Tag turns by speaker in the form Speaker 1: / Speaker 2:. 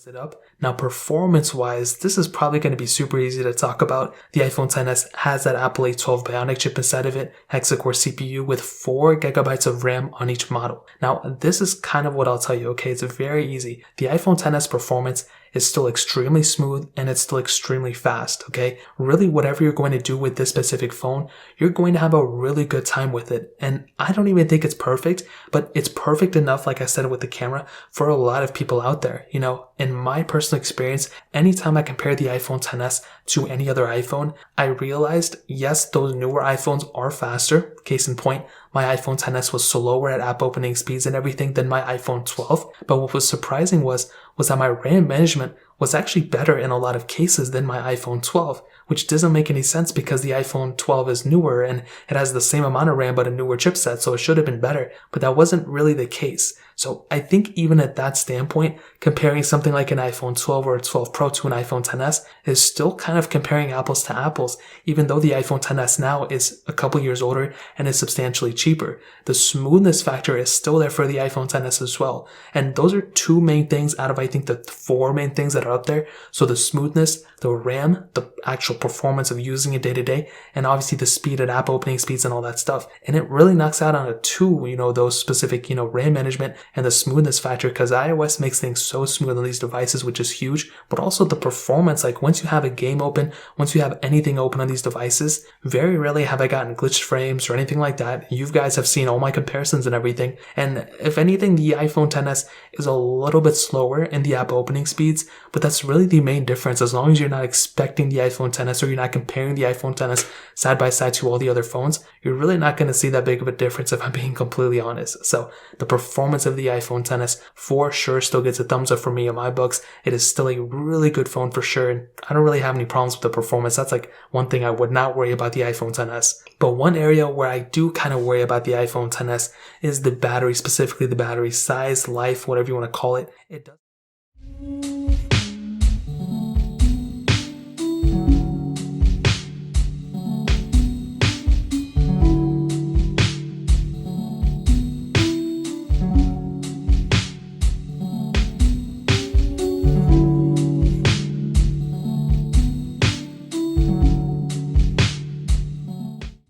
Speaker 1: it up. Now, performance-wise, this is probably going to be super easy to talk about. The iPhone XS has that Apple A12 Bionic chip inside of it, hexa-core CPU with 4 gigabytes of RAM on each model. Now, this is kind of what I'll tell you, okay? It's very easy. The iPhone XS performance is still extremely smooth and it's still extremely fast, okay? Really, whatever you're going to do with this specific phone, you're going to have a really good time with it. And I don't even think it's perfect, but it's perfect enough, like I said, with the camera for a lot of people out there. You know, in my personal experience, anytime I compare the iPhone XS to any other iPhone, I realized, yes, those newer iPhones are faster. Case in point, my iPhone XS was slower at app opening speeds and everything than my iPhone 12. But what was surprising was that my RAM management was actually better in a lot of cases than my iPhone 12, which doesn't make any sense because the iPhone 12 is newer and it has the same amount of RAM but a newer chipset, so it should have been better. But that wasn't really the case. So I think even at that standpoint, comparing something like an iPhone 12 or a 12 Pro to an iPhone XS is still kind of comparing apples to apples, even though the iPhone XS now is a couple years older and is substantially cheaper. The smoothness factor is still there for the iPhone XS as well. And those are two main things out of, I think, the 4 main things that are up there. So the smoothness, the RAM, the actual performance of using it day to day, and obviously the speed at app opening speeds and all that stuff. And it really knocks out on a 2, those specific, RAM management and the smoothness factor, because iOS makes things so smooth on these devices, which is huge. But also the performance, like once you have a game open, once you have anything open on these devices, very rarely have I gotten glitched frames or anything like that. You guys have seen all my comparisons and everything. And if anything, the iPhone XS is a little bit slower in the app opening speeds, but that's really the main difference. As long as you're not expecting the iPhone XS or you're not comparing the iPhone XS side by side to all the other phones, you're really not going to see that big of a difference if I'm being completely honest. So the performance of the iPhone XS for sure still gets a thumbs up for me in my books. It is still a really good phone for sure, and I don't really have any problems with the performance. That's like one thing I would not worry about the iPhone XS. But one area where I do kind of worry about the iPhone XS is the battery, specifically the battery size, life, whatever you want to call it. It does